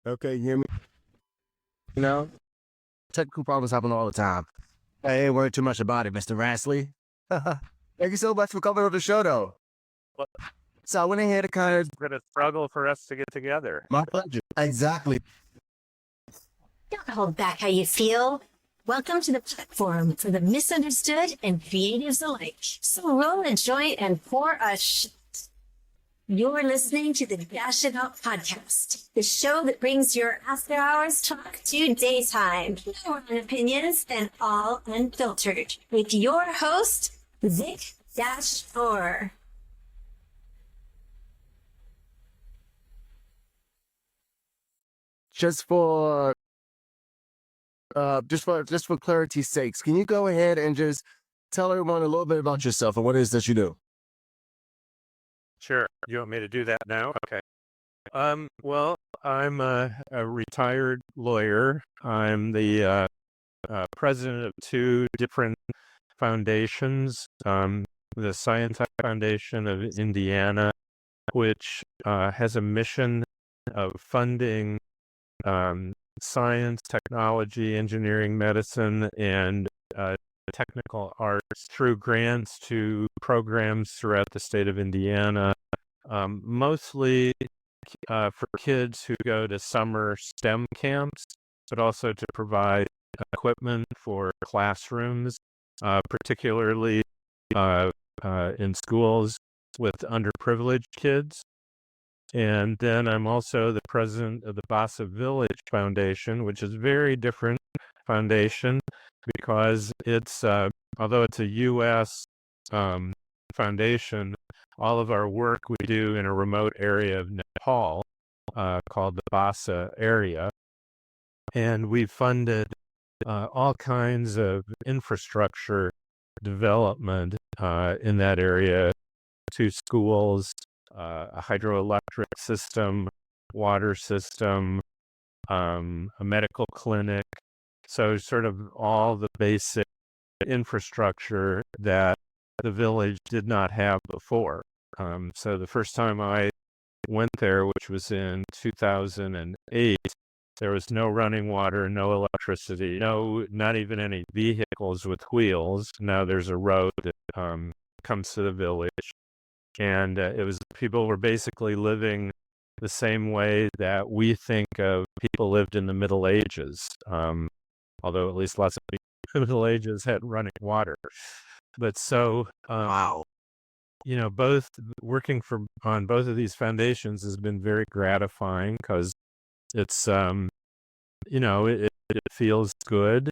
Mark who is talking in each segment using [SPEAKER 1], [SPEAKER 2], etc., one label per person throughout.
[SPEAKER 1] Okay, you hear me? You know, technical problems happen all the time. I ain't worried too much about it, Mr. Rasley. Thank you so much for coming on the show, though.
[SPEAKER 2] Well,
[SPEAKER 1] So I went ahead and kind of...
[SPEAKER 2] It's been a struggle for us to get together.
[SPEAKER 1] My pleasure. Exactly.
[SPEAKER 3] Don't hold back how you feel. Welcome to the platform for the misunderstood and creatives alike. So roll a joint and pour a shot. You're listening to the Goshen Walk podcast, the show that brings your after hours talk to daytime. No wrong opinions and all unfiltered. With your host, Vic Orr.
[SPEAKER 1] Just for clarity's sakes, can you go ahead and just tell everyone a little bit about yourself and what it is that you do?
[SPEAKER 2] Sure. You want me to do that now? Okay. Well, I'm a retired lawyer. I'm the president of two different foundations. The Scientech Foundation of Indiana, which has a mission of funding science, technology, engineering, medicine, and technical arts through grants to programs throughout the state of Indiana, mostly for kids who go to summer STEM camps, but also to provide equipment for classrooms, particularly in schools with underprivileged kids. And then I'm also the president of the Basa Village Foundation, which is a very different foundation because it's, although it's a U.S. foundation, all of our work we do in a remote area of Nepal called the Basa area. And we've funded all kinds of infrastructure development in that area, to schools, a hydroelectric system, water system, a medical clinic. So sort of all the basic infrastructure that the village did not have before. So the first time I went there, which was in 2008, there was no running water, no electricity, not even any vehicles with wheels. Now there's a road that comes to the village. And people were basically living the same way that we think of people lived in the Middle Ages, although at least lots of people in the Middle Ages had running water. But so,
[SPEAKER 1] Wow.
[SPEAKER 2] Both working on both of these foundations has been very gratifying because it's, it feels good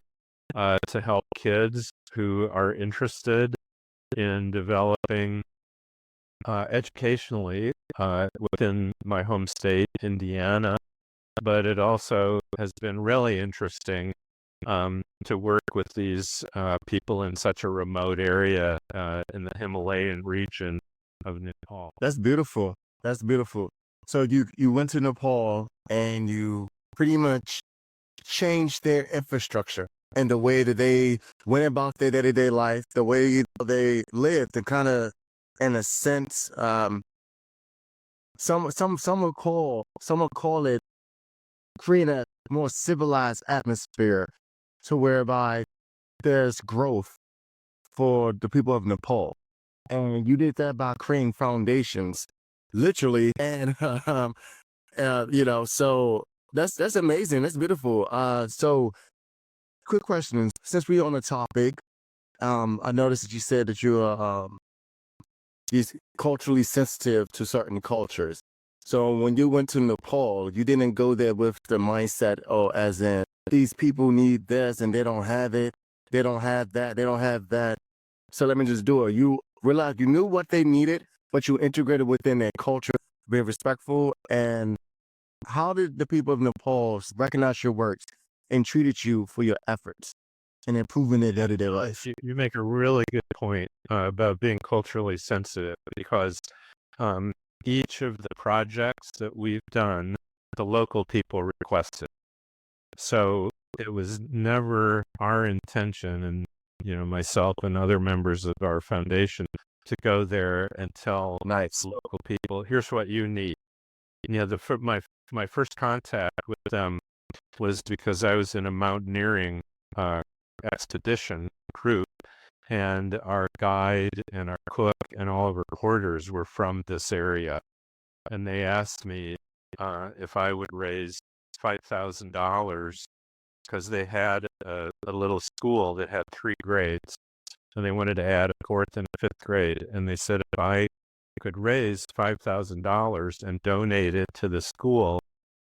[SPEAKER 2] to help kids who are interested in developing educationally within my home state, Indiana, but it also has been really interesting to work with these people in such a remote area in the Himalayan region of Nepal.
[SPEAKER 1] That's beautiful. That's beautiful. So you went to Nepal and you pretty much changed their infrastructure and the way that they went about their day-to-day life, the way they lived, and kind of, in a sense, some would call it creating a more civilized atmosphere, to whereby there's growth for the people of Nepal. And you did that by creating foundations, literally. And so that's amazing. That's beautiful. So quick question, since we're on the topic, I noticed that you said that you're culturally sensitive to certain cultures. So when you went to Nepal, you didn't go there with the mindset, as in, these people need this and they don't have it, they don't have that, they don't have that, so let me just do it. You realized you knew what they needed, but you integrated within their culture, being respectful. And how did the people of Nepal recognize your works and treated you for your efforts and improving their day-to-day life?
[SPEAKER 2] You make a really good point about being culturally sensitive, because each of the projects that we've done, the local people requested. So it was never our intention, and myself and other members of our foundation, to go there and tell local people, here's what you need. My my first contact with them was because I was in a mountaineering expedition group, and our guide and our cook and all of our porters were from this area. And they asked me if I would raise $5,000 because they had a little school that had 3 grades, and they wanted to add a 4th and a 5th grade. And they said if I could raise $5,000 and donate it to the school,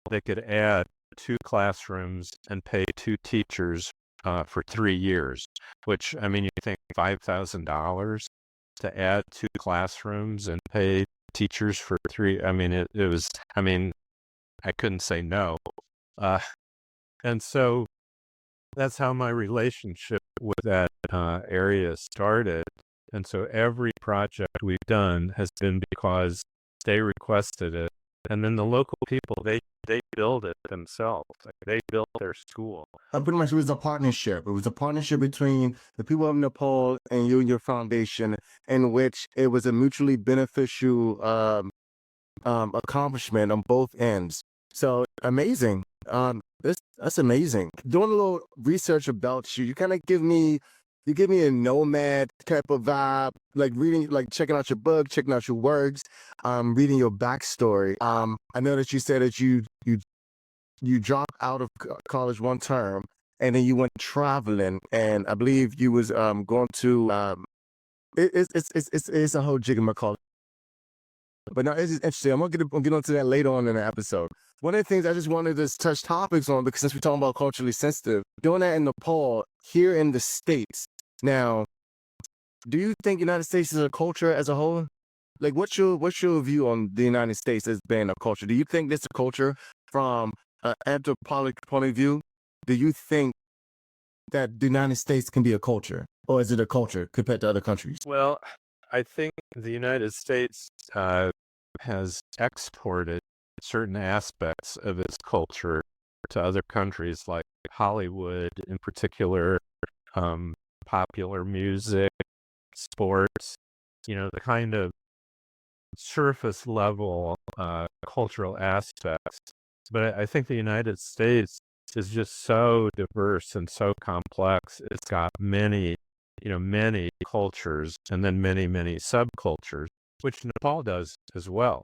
[SPEAKER 2] they could add 2 classrooms and pay 2 teachers for 3 years, which, I mean, you think $5,000 to add 2 classrooms and pay teachers for 3, I mean, it was, I mean, I couldn't say no. And so that's how my relationship with that area started. And so every project we've done has been because they requested it. And then the local people, they build it themselves. Like, they built their school.
[SPEAKER 1] Pretty much it was a partnership. It was a partnership between the people of Nepal and you and your foundation, in which it was a mutually beneficial accomplishment on both ends. So amazing. That's amazing. Doing a little research about you, you kind of give me a nomad type of vibe, like reading, like checking out your book, checking out your works, reading your backstory. I know that you said that you dropped out of college one term and then you went traveling, and I believe you was going to it's a whole jigamacauley. But now it's interesting. I'm gonna get onto that later on in the episode. One of the things I just wanted to touch topics on, because since we're talking about culturally sensitive, doing that in Nepal, here in the States. Now, do you think United States is a culture as a whole? Like, what's your view on the United States as being a culture? Do you think this is a culture from an anthropological point of view? Do you think that the United States can be a culture, or is it a culture compared to other countries?
[SPEAKER 2] Well, I think the United States has exported certain aspects of its culture to other countries, like Hollywood in particular, popular music, sports, the kind of surface level cultural aspects. But I think the United States is just so diverse and so complex. It's got many cultures, and then many subcultures, which Nepal does as well.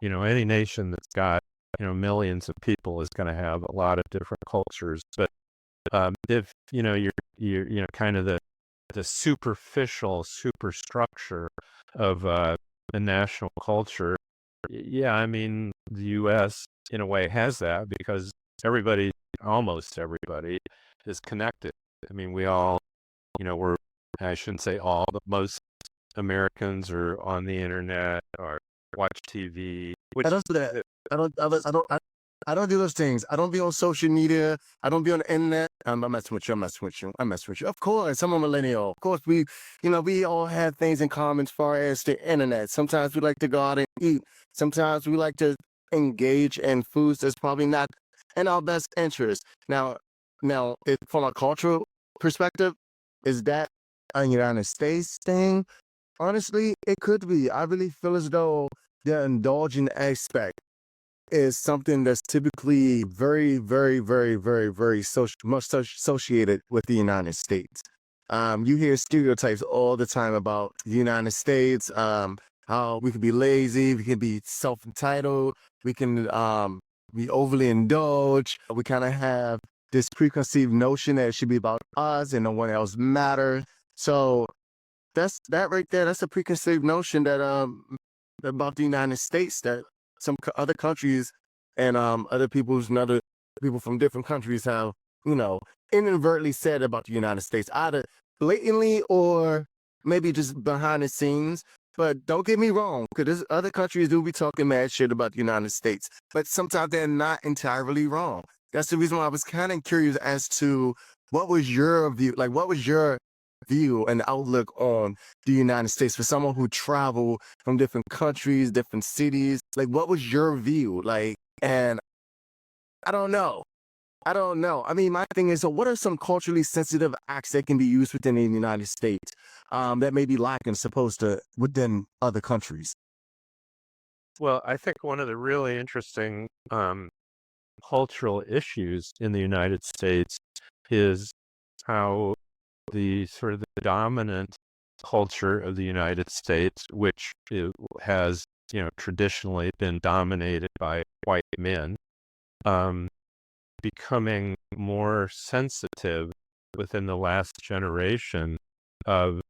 [SPEAKER 2] Any nation that's got, millions of people is going to have a lot of different cultures. But if, you're kind of the superficial superstructure of the national culture, yeah, I mean, the U.S. in a way has that because almost everybody is connected. I mean, we all, I shouldn't say all, but most Americans are on the internet or watch TV.
[SPEAKER 1] I don't do that. I don't do those things. I don't be on social media. I don't be on the internet. I'm messing with you. Of course, I'm a millennial. Of course, we all have things in common as far as the internet. Sometimes we like to go out and eat. Sometimes we like to engage in foods that's probably not in our best interest. Now, from a cultural perspective, is that a United States thing? Honestly, it could be. I really feel as though the indulgent aspect is something that's typically very, very, very, very, very much associated with the United States. You hear stereotypes all the time about the United States, how we can be lazy, we can be self-entitled, we can be overly indulged. We kind of have this preconceived notion that it should be about us and no one else matters. So that's that right there. That's a preconceived notion that about the United States that some other countries and other people from different countries have, inadvertently said about the United States, either blatantly or maybe just behind the scenes. But don't get me wrong, because other countries do be talking mad shit about the United States, but sometimes they're not entirely wrong. That's the reason why I was kind of curious as to what was your view, like what was your view and outlook on the United States for someone who traveled from different countries, different cities. Like, what was your view? Like, and I don't know. I mean, my thing is, so what are some culturally sensitive acts that can be used within the United States that may be lacking supposed to within other countries?
[SPEAKER 2] Well, I think one of the really interesting cultural issues in the United States is how the sort of the dominant culture of the United States, which has, traditionally been dominated by white men, becoming more sensitive within the last generation of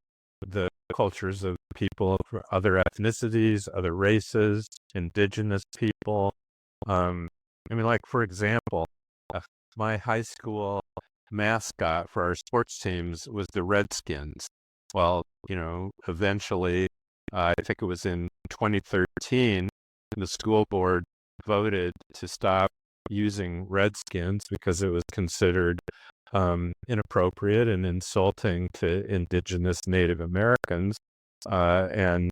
[SPEAKER 2] the cultures of people of other ethnicities, other races, indigenous people. Like, for example, my high school mascot for our sports teams was the Redskins. Well, eventually, I think it was in 2013, the school board voted to stop using Redskins because it was considered inappropriate and insulting to indigenous Native Americans. And,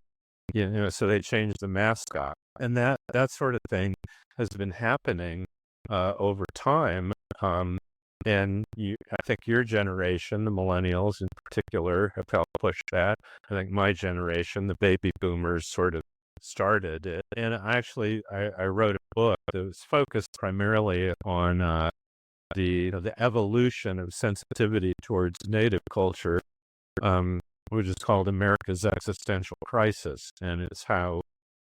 [SPEAKER 2] so they changed the mascot. And that sort of thing has been happening over time. And I think your generation, the millennials in particular, have helped push that. I think my generation, the baby boomers, sort of started it. And I wrote a book that was focused primarily on the evolution of sensitivity towards Native culture, which is called America's Existential Crisis, and it's how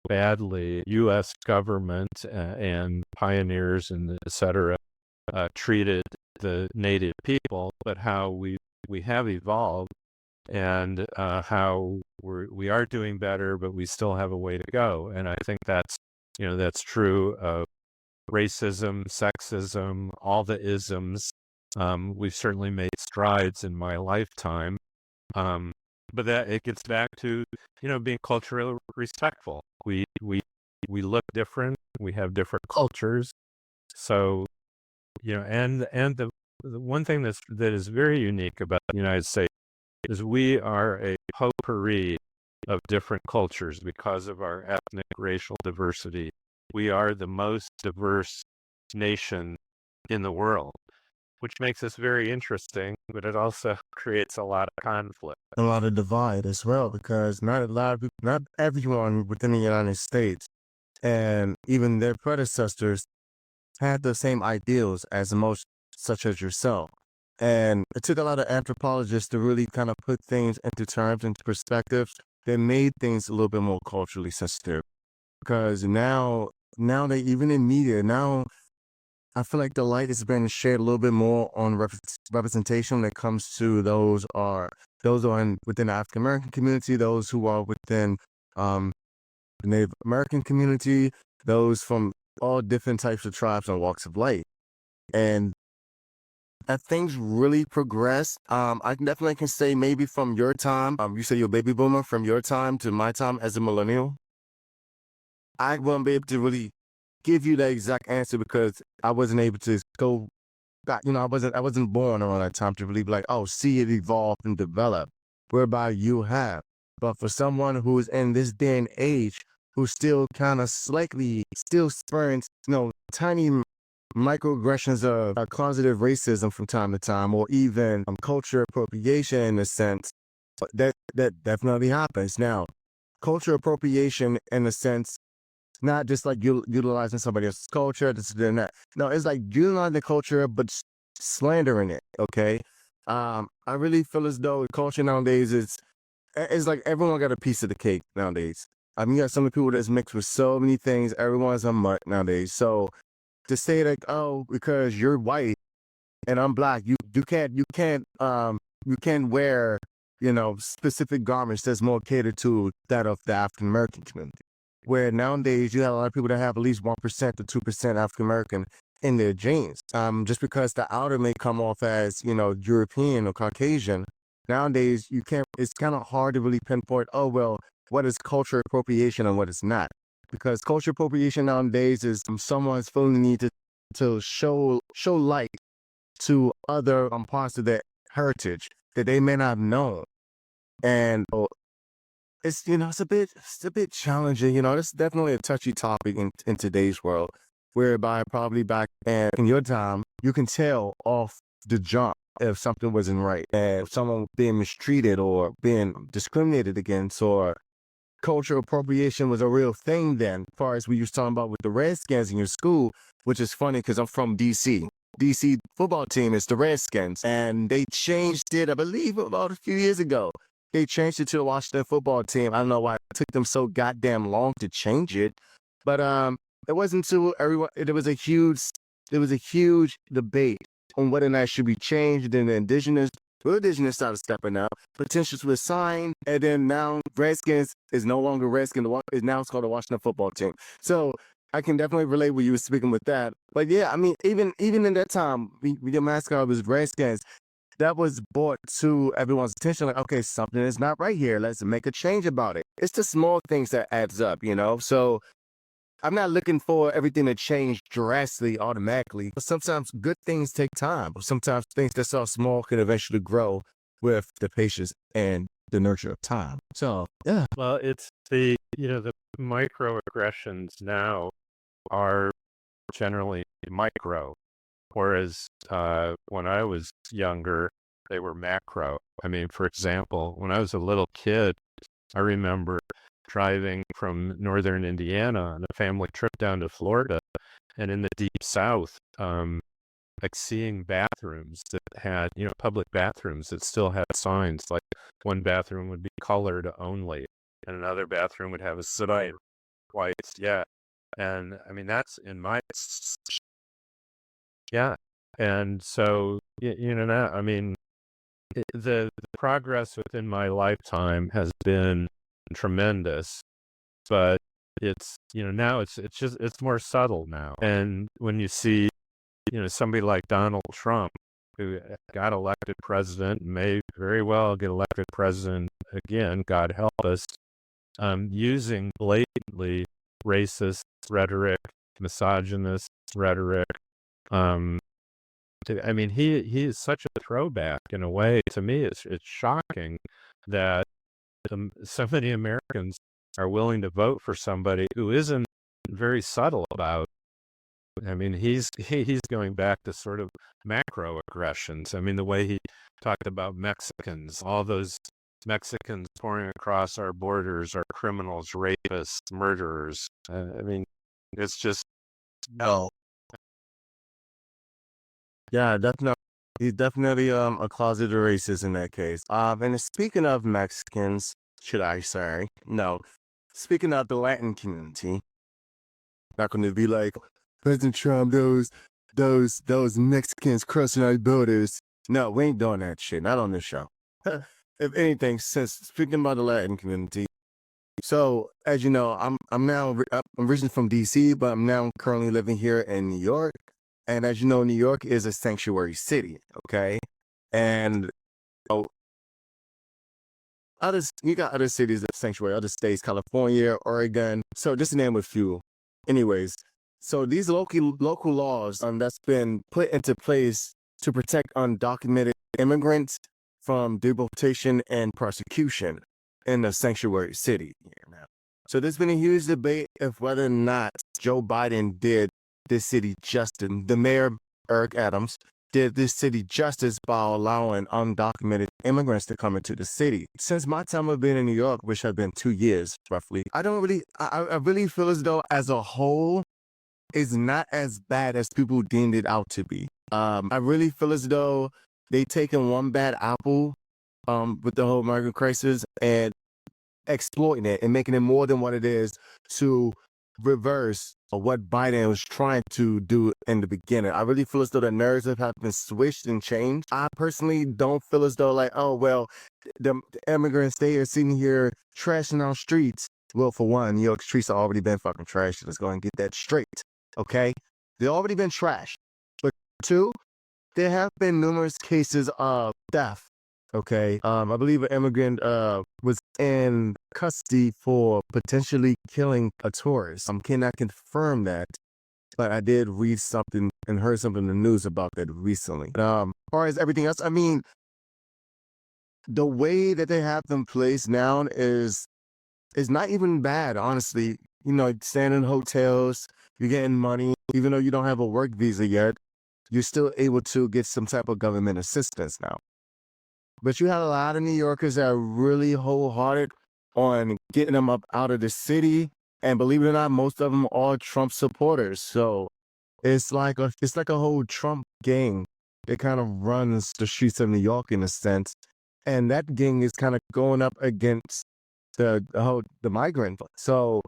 [SPEAKER 2] badly U.S. government and pioneers and et cetera treated the Native people, but how we have evolved, and how we are doing better, but we still have a way to go. And I think that's true of racism, sexism, all the isms. We've certainly made strides in my lifetime, but that it gets back to being culturally respectful. We look different. We have different cultures, so. And the one thing that is very unique about the United States is we are a potpourri of different cultures because of our ethnic, racial diversity. We are the most diverse nation in the world, which makes us very interesting, but it also creates a lot of conflict.
[SPEAKER 1] A lot of divide as well, because not everyone within the United States and even their predecessors had the same ideals as most, such as yourself. And it took a lot of anthropologists to really kind of put things into terms, into perspective, that made things a little bit more culturally sensitive. Because now they, even in media, now I feel like the light has been shed a little bit more on representation when it comes to those are within the African American community, those who are within the Native American community, those from all different types of tribes and walks of life. And as things really progress, I definitely can say maybe from your time, you say you're a baby boomer, from your time to my time as a millennial, I won't be able to really give you the exact answer because I wasn't able to go back, I wasn't born around that time to really be like, oh, see it evolve and develop, whereby you have. But for someone who is in this day and age, who still kind of slightly still experience, tiny microaggressions of causative racism from time to time, or even culture appropriation in a sense, that definitely happens. Now, culture appropriation in a sense, not just like utilizing somebody else's culture, this and that. No, it's like utilizing the culture, but slandering it, okay? I really feel as though culture nowadays it's like everyone got a piece of the cake nowadays. You got some of the people that's mixed with so many things. Everyone's a mutt nowadays. So to say like, oh, because you're white and I'm black, you can't wear, specific garments that's more catered to that of the African American community. Where nowadays you have a lot of people that have at least 1% to 2% African American in their genes. Just because the outer may come off as, European or Caucasian, nowadays it's kind of hard to really pinpoint, oh, well, what is culture appropriation and what is not. Because culture appropriation nowadays is someone's feeling the need to show light to other parts of their heritage that they may not have known. And it's a bit challenging. It's definitely a touchy topic in today's world, whereby probably back in your time, you can tell off the jump if something wasn't right, and if someone being mistreated or being discriminated against, or cultural appropriation was a real thing then, as far as we was talking about with the Redskins in your school, which is funny because I'm from D.C. D.C. football team is the Redskins, and they changed it, I believe, about a few years ago. They changed it to the Washington football team. I don't know why it took them so goddamn long to change it, but it wasn't until everyone. There was a huge debate on whether or not it should be changed. And the indigenous started stepping up. Potentials were signed, and then now Redskins is no longer Redskins. Now it's called the Washington football team. So I can definitely relate what you were speaking with that. But yeah, I mean, even in that time, the mascot was Redskins. That was brought to everyone's attention. Like, okay, something is not right here. Let's make a change about it. It's the small things that adds up, you know? So I'm not looking for everything to change drastically automatically, but sometimes good things take time. Sometimes things that start small can eventually grow with the patience and the nurture of time. So, yeah.
[SPEAKER 2] Well, it's the microaggressions now are generally micro, whereas when I was younger, they were macro. I mean, for example, when I was a little kid, I remember driving from northern Indiana on a family trip down to Florida, and in the deep south, like seeing bathrooms that had, public bathrooms that still had signs, like one bathroom would be colored only, and another bathroom would have a sign, white, yeah. And I mean, that's in my, yeah. And so, I mean, the progress within my lifetime has been tremendous, but it's, now it's more subtle now. And when you see, somebody like Donald Trump, who got elected president, may very well get elected president again, God help us, using blatantly racist rhetoric, misogynist rhetoric. I mean, he is such a throwback in a way. To me, it's shocking that so many Americans are willing to vote for somebody who isn't very subtle about. I mean, he's going back to sort of macro aggressions. I mean, the way he talked about Mexicans, all those Mexicans pouring across our borders are criminals, rapists, murderers. I mean, it's just no.
[SPEAKER 1] Yeah, definitely. He's definitely a closeted racist in that case. And speaking of Mexicans, should I say? No. Speaking of the Latin community, not going to be like President Trump, those Mexicans crossing our borders. No, we ain't doing that shit. Not on this show. If anything, since speaking about the Latin community, so as you know, I'm originally from DC, but I'm now currently living here in New York. And as you know, New York is a sanctuary city, okay? And you got other cities that sanctuary, other states, California, Oregon. So just to name a few. Anyways, so these local laws that's been put into place to protect undocumented immigrants from deportation and prosecution in the sanctuary city here now. So there's been a huge debate of whether or not Joe Biden did this city justice. The mayor, Eric Adams, did this city justice by allowing undocumented immigrants to come into the city. Since my time of being in New York, which has been 2 years roughly, I really feel as though as a whole is not as bad as people deemed it out to be. I really feel as though they taken one bad apple with the whole migrant crisis and exploiting it and making it more than what it is to reverse what Biden was trying to do in the beginning. I really feel as though the narrative has been switched and changed. I personally don't feel as though like, oh, well, the immigrants, they are sitting here trashing our streets. Well, for one, New York streets have already been fucking trashed. Let's go and get that straight, okay? They've already been trashed. But two, there have been numerous cases of theft. Okay, I believe an immigrant was in custody for potentially killing a tourist. I cannot confirm that, but I did read something and heard something in the news about that recently. As far as everything else, I mean, the way that they have them placed now is not even bad, honestly. You know, staying in hotels, you're getting money, even though you don't have a work visa yet, you're still able to get some type of government assistance now. But you have a lot of New Yorkers that are really wholehearted on getting them up out of the city. And believe it or not, most of them are Trump supporters. So it's like a whole Trump gang that kind of runs the streets of New York in a sense. And that gang is kind of going up against the migrant. So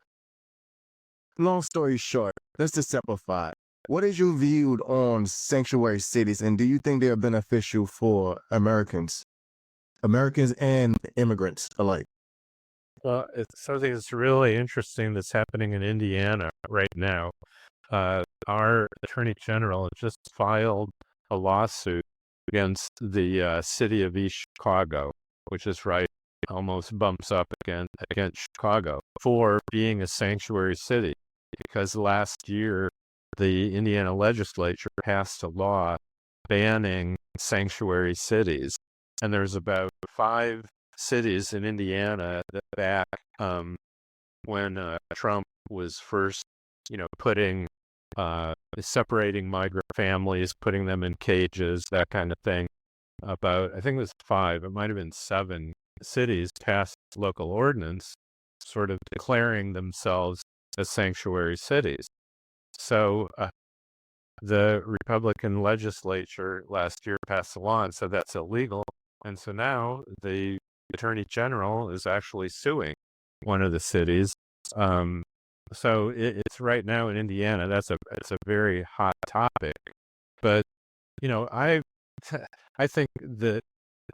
[SPEAKER 1] long story short, let's just simplify. What is your view on sanctuary cities, and do you think they are beneficial for Americans and immigrants alike?
[SPEAKER 2] Well, it's something that's really interesting that's happening in Indiana right now. Our Attorney General just filed a lawsuit against the city of East Chicago, which is right, almost bumps up against Chicago, for being a sanctuary city. Because last year, the Indiana legislature passed a law banning sanctuary cities. And there's about 5 cities in Indiana that back when Trump was first, putting separating migrant families, putting them in cages, that kind of thing. About, I think it was 5, it might have been 7 cities passed local ordinance sort of declaring themselves as sanctuary cities. So the Republican legislature last year passed a law and said that's illegal. And so now the Attorney General is actually suing one of the cities. So it's right now in Indiana. It's a very hot topic. But, I think that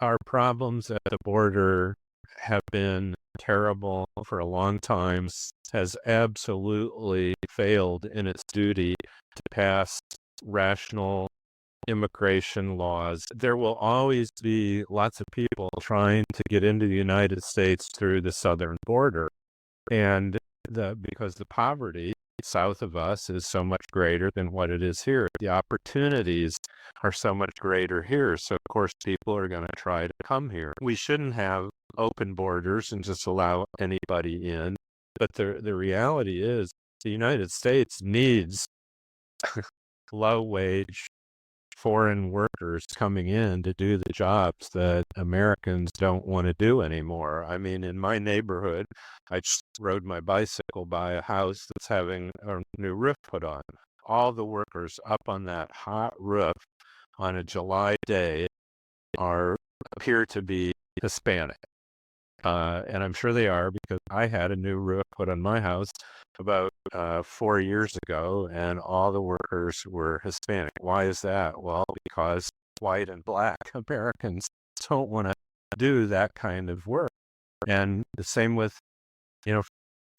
[SPEAKER 2] our problems at the border have been terrible for a long time, has absolutely failed in its duty to pass rational immigration laws. There will always be lots of people trying to get into the United States through the southern border. And because the poverty south of us is so much greater than what it is here. The opportunities are so much greater here. So, of course, people are going to try to come here. We shouldn't have open borders and just allow anybody in. But the reality is the United States needs low-wage foreign workers coming in to do the jobs that Americans don't want to do anymore. I mean, in my neighborhood, I just rode my bicycle by a house that's having a new roof put on. All the workers up on that hot roof on a July day appear to be Hispanic. And I'm sure they are, because I had a new roof put on my house about 4 years ago, and all the workers were Hispanic. Why is that? Well, because white and black Americans don't want to do that kind of work. And the same with,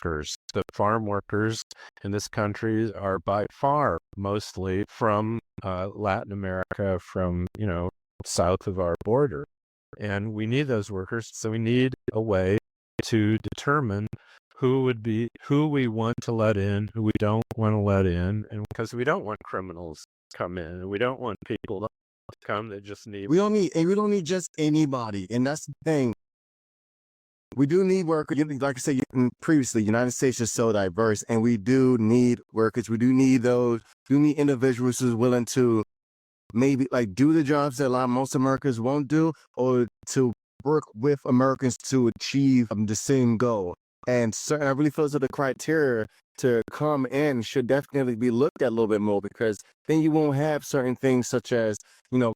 [SPEAKER 2] workers. The farm workers in this country are by far mostly from Latin America, from, south of our border. And we need those workers, so we need a way to determine who we want to let in, who we don't want to let in, and because we don't want criminals to come in, and we don't want people to come that just need.
[SPEAKER 1] We don't need just anybody, and that's the thing. We do need workers. Like I said previously, the United States is so diverse, and we do need workers. We do need individuals who's willing to maybe do the jobs that most Americans won't do, or to work with Americans to achieve the same goal. And I really feel that the criteria to come in should definitely be looked at a little bit more, because then you won't have certain things such as,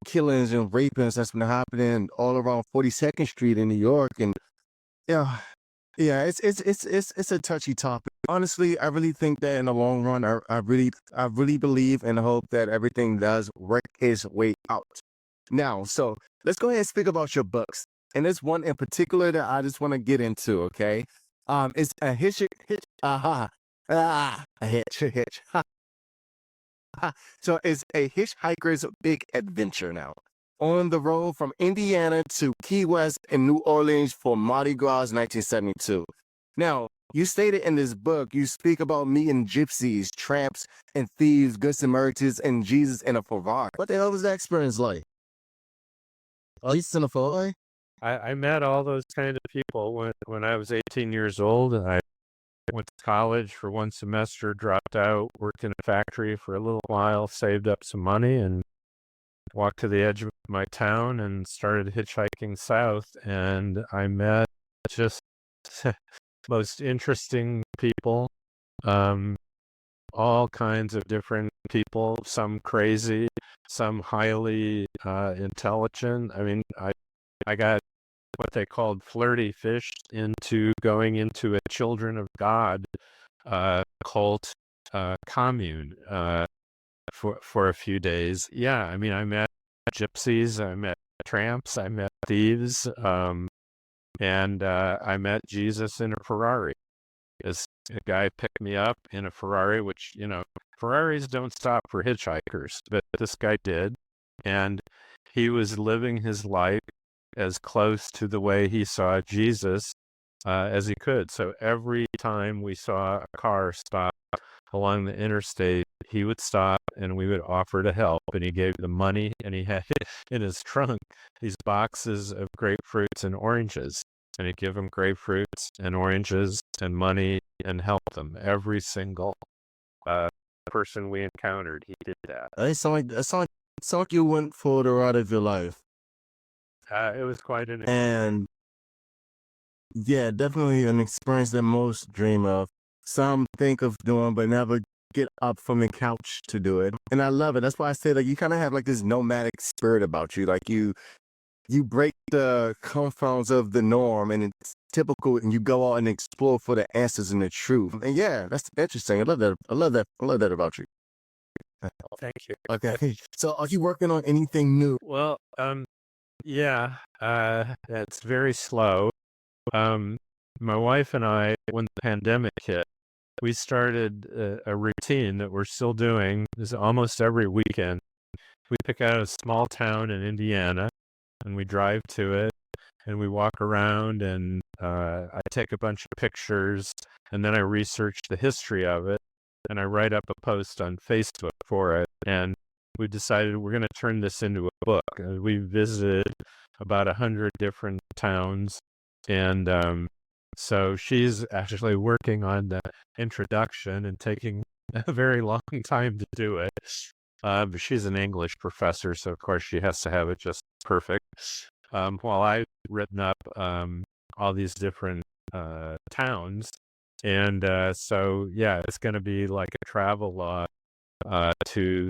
[SPEAKER 1] killings and rapings that's been happening all around 42nd Street in New York. And yeah, it's a touchy topic. Honestly, I really think that in the long run, I really believe and hope that everything does work its way out. Now, so let's go ahead and speak about your books. And there's one in particular that I just want to get into, okay? It's a hitch. So it's a hitchhiker's big adventure now. On the road from Indiana to Key West and New Orleans for Mardi Gras 1972. Now, you stated in this book, you speak about meeting gypsies, tramps, and thieves, good Samaritans, and Jesus in a Ferrari. What the hell was that experience like? Jesus in a Ferrari?
[SPEAKER 2] I met all those kind of people when I was 18 years old. I went to college for 1 semester, dropped out, worked in a factory for a little while, saved up some money, and walked to the edge of my town and started hitchhiking south. And I met just most interesting people. All kinds of different people, some crazy, some highly intelligent. I mean, I got what they called flirty fished into going into a Children of God cult commune for a few days. Yeah, I mean, I met gypsies, I met tramps, I met thieves, and I met Jesus in a Ferrari. This guy picked me up in a Ferrari, which, Ferraris don't stop for hitchhikers, but this guy did. And he was living his life as close to the way he saw Jesus as he could. So every time we saw a car stop along the interstate, he would stop and we would offer to help. And he gave the money, and he had in his trunk these boxes of grapefruits and oranges. And he'd give them grapefruits and oranges and money and help them. Every single person we encountered, he did that.
[SPEAKER 1] It sound like you went for the ride of your life.
[SPEAKER 2] It was quite an
[SPEAKER 1] And yeah, definitely an experience that most dream of. Some think of doing, but never get up from the couch to do it. And I love it. That's why I say, like, you kind of have like this nomadic spirit about you. Like you break the confines of the norm, and it's typical, and you go out and explore for the answers and the truth. And yeah, that's interesting. I love that. I love that about you.
[SPEAKER 2] Thank you.
[SPEAKER 1] Okay. So are you working on anything new?
[SPEAKER 2] Well, yeah, it's very slow. My wife and I, when the pandemic hit, we started a routine that we're still doing. This is almost every weekend. We pick out a small town in Indiana, and we drive to it, and we walk around, and I take a bunch of pictures, and then I research the history of it, and I write up a post on Facebook for it. And we decided we're going to turn this into a book. We visited about 100 different towns, and so she's actually working on the introduction and taking a very long time to do it. But she's an English professor, so of course she has to have it just perfect. While I've written up all these different towns. And so, yeah, it's going to be like a travel log to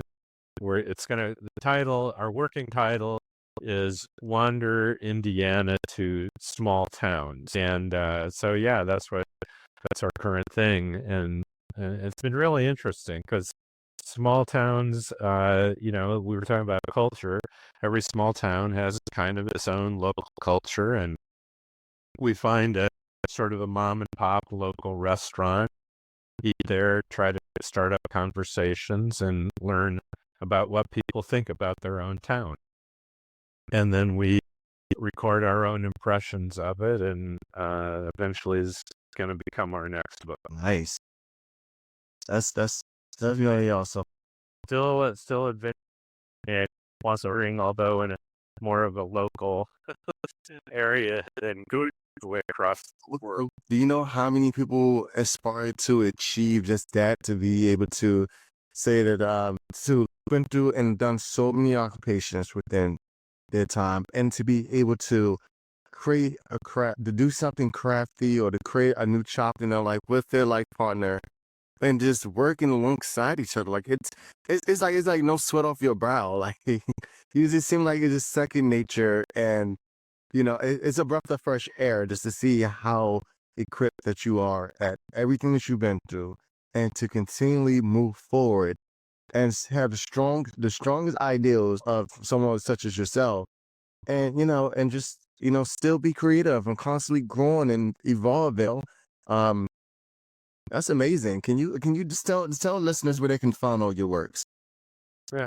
[SPEAKER 2] where it's going to, our working title is Wander Indiana to Small Towns. And so, yeah, that's our current thing. And it's been really interesting because small towns, we were talking about culture. Every small town has kind of its own local culture, and we find a sort of a mom and pop local restaurant, eat there, try to start up conversations and learn about what people think about their own town. And then we record our own impressions of it, and eventually is going to become our next book.
[SPEAKER 1] Nice. That's really awesome.
[SPEAKER 2] Still adventure and sponsoring, although in a more of a local area than good way across the world.
[SPEAKER 1] Do you know how many people aspire to achieve just that, to be able to say that to been through and done so many occupations within their time, and to be able to create a craft, to do something crafty, or to create a new chapter in their life with their life partner, and just working alongside each other? Like it's like no sweat off your brow. Like you just seem like it's just second nature, and it's a breath of fresh air just to see how equipped that you are at everything that you've been through, and to continually move forward and have the strongest ideals of someone such as yourself, and and just still be creative and constantly growing and evolving. That's amazing. Can you just tell listeners where they can find all your works?
[SPEAKER 2] Yeah.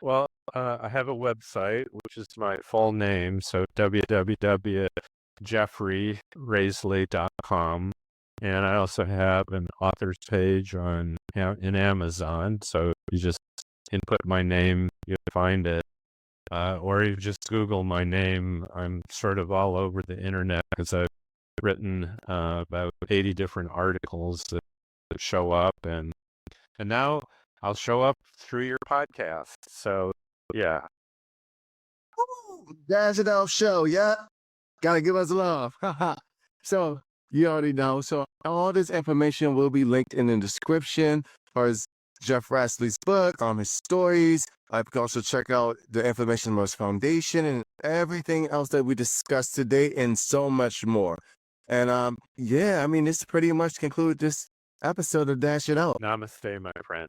[SPEAKER 2] Well, I have a website, which is my full name, so www.jeffrasley.com. And I also have an author's page in Amazon, so you just input my name, you'll find it. Or you just Google my name. I'm sort of all over the internet because I've written about 80 different articles that show up, and now I'll show up through your podcast. So, yeah.
[SPEAKER 1] Dash it off show, yeah. Gotta give us love. So You already know. So all this information will be linked in the description, as far as Jeff Rasley's book, his stories. I can also check out the information about his foundation and everything else that we discussed today and so much more. And yeah, I mean, this pretty much concludes this episode of Dash It Out.
[SPEAKER 2] Namaste, my friend.